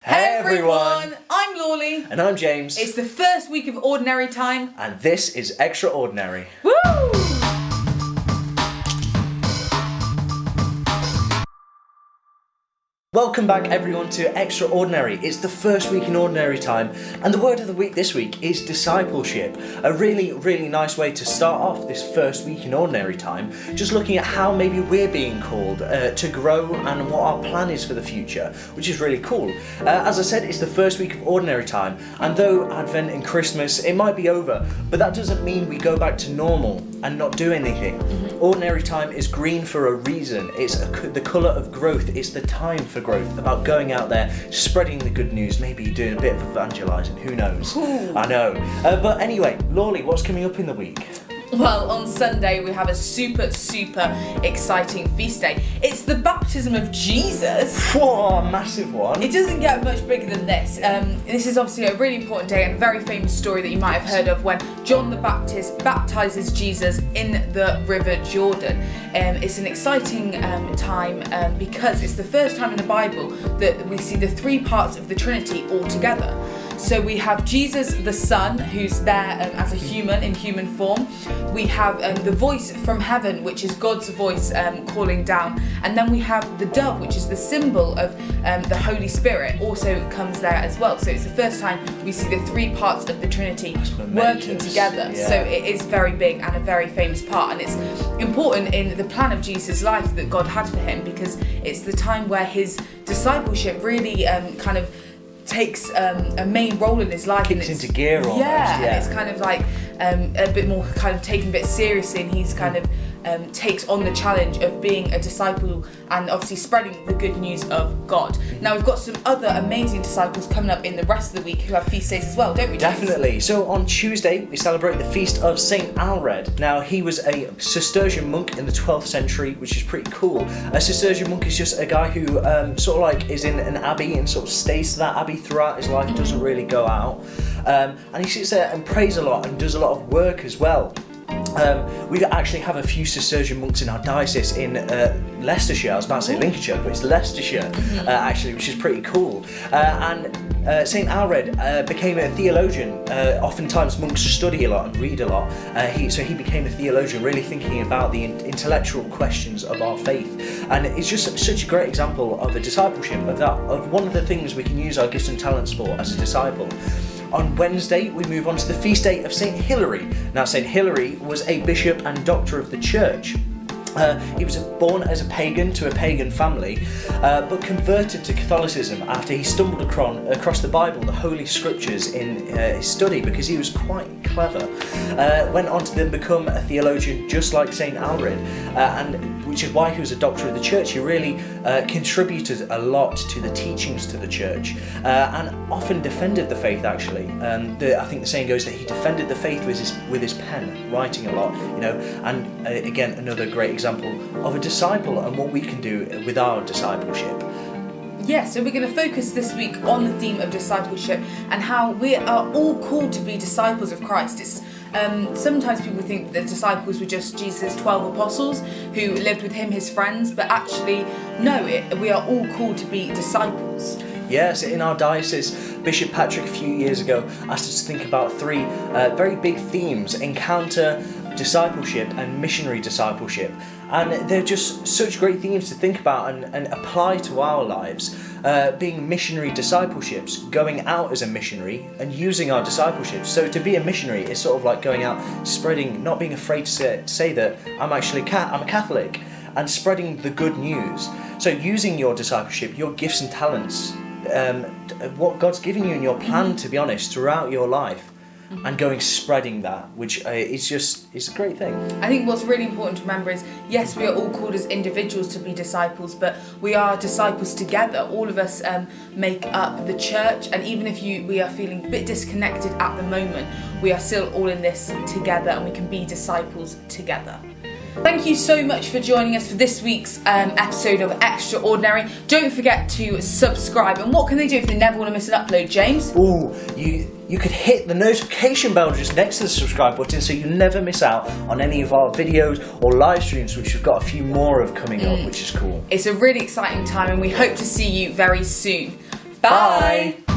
Hey everyone! I'm Lawley. And I'm James. It's the first week of Ordinary Time. And this is Extra-Ordinary. Woo! Welcome back everyone to Extra-Ordinary. It's the first week in Ordinary Time, and the word of the week this week is discipleship. A really nice way to start off this first week in Ordinary Time, just looking at how maybe we're being called to grow and what our plan is for the future, which is really cool. As I said, it's the first week of Ordinary Time, and though Advent and Christmas, it might be over, but that doesn't mean we go back to normal and not do anything. Ordinary Time is green for a reason. It's the colour of growth. It's the time for growth, about going out there, spreading the good news, maybe doing a bit of evangelising, who knows. Ooh. I know. But anyway, Lawley, what's coming up in the week? Well, on Sunday we have a super exciting feast day. It's the baptism of Jesus. Whoa, massive one. It doesn't get much bigger than this. This is obviously a really important day and a very famous story that you might have heard of when John the Baptist baptizes Jesus in the River Jordan. It's an exciting time because it's the first time in the Bible that we see the three parts of the Trinity all together. So we have Jesus the Son, who's there as a human, in human form. We have the voice from heaven, which is God's voice calling down. And then we have the dove, which is the symbol of the Holy Spirit, also comes there as well. So it's the first time we see the three parts of the Trinity working together. Yeah. So it is very big and a very famous part. And it's important in the plan of Jesus' life that God had for him, because it's the time where his discipleship really kind of takes a main role in his life. Kicks into gear almost. Yeah, and it's kind of like a bit more kind of taken a bit seriously, and he's kind of takes on the challenge of being a disciple and obviously spreading the good news of God. Now we've got some other amazing disciples coming up in the rest of the week who have feast days as well, don't we, James? Definitely. So on Tuesday we celebrate the feast of Saint Alread. Now he was a Cistercian monk in the 12th century, which is pretty cool. A Cistercian monk is just a guy who sort of like is in an abbey and sort of stays to that abbey throughout his life, doesn't really go out. And he sits there and prays a lot and does a lot of work as well. We actually have a few Cistercian monks in our diocese in Leicestershire. I was about to say Lincolnshire, but it's Leicestershire actually, which is pretty cool. And Saint Alread became a theologian. Oftentimes monks study a lot and read a lot. So he became a theologian, really thinking about the intellectual questions of our faith. And it's just such a great example of a discipleship, of one of the things we can use our gifts and talents for as a disciple. On Wednesday, we move on to the feast day of St. Hilary. Now, St. Hilary was a bishop and doctor of the church. He was born as a pagan to a pagan family, but converted to Catholicism after he stumbled across the Bible, the Holy Scriptures, in his study, because he was quite clever. Went on to then become a theologian just like St. Alread, and which is why he was a doctor of the church. He really contributed a lot to the teachings to the church, and often defended the faith, actually. I think the saying goes that he defended the faith with his pen, writing a lot, and again, another great example of a disciple and what we can do with our discipleship. Yeah, so we're going to focus this week on the theme of discipleship and how we are all called to be disciples of Christ. It's sometimes people think that disciples were just Jesus' 12 apostles who lived with him, his friends, but actually, no, we are all called to be disciples. Yes, in our diocese, Bishop Patrick a few years ago asked us to think about three very big themes: encounter, discipleship and missionary discipleship. And they're just such great themes to think about and apply to our lives. Being missionary discipleships, going out as a missionary and using our discipleship. So to be a missionary is sort of like going out, spreading, not being afraid to say that I'm actually I'm a Catholic, and spreading the good news. So using your discipleship, your gifts and talents, what God's given you in your plan, to be honest, throughout your life, and going spreading that, which it's a great thing. I think what's really important to remember is, yes, we are all called as individuals to be disciples, but we are disciples together. All of us make up the church, and even if we are feeling a bit disconnected at the moment, we are still all in this together, and we can be disciples together. Thank you so much for joining us for this week's episode of Extra-Ordinary. Don't forget to subscribe. And what can they do if they never want to miss an upload, James? Ooh, you could hit the notification bell just next to the subscribe button so you never miss out on any of our videos or live streams, which we've got a few more of coming up, which is cool. It's a really exciting time, and we hope to see you very soon. Bye.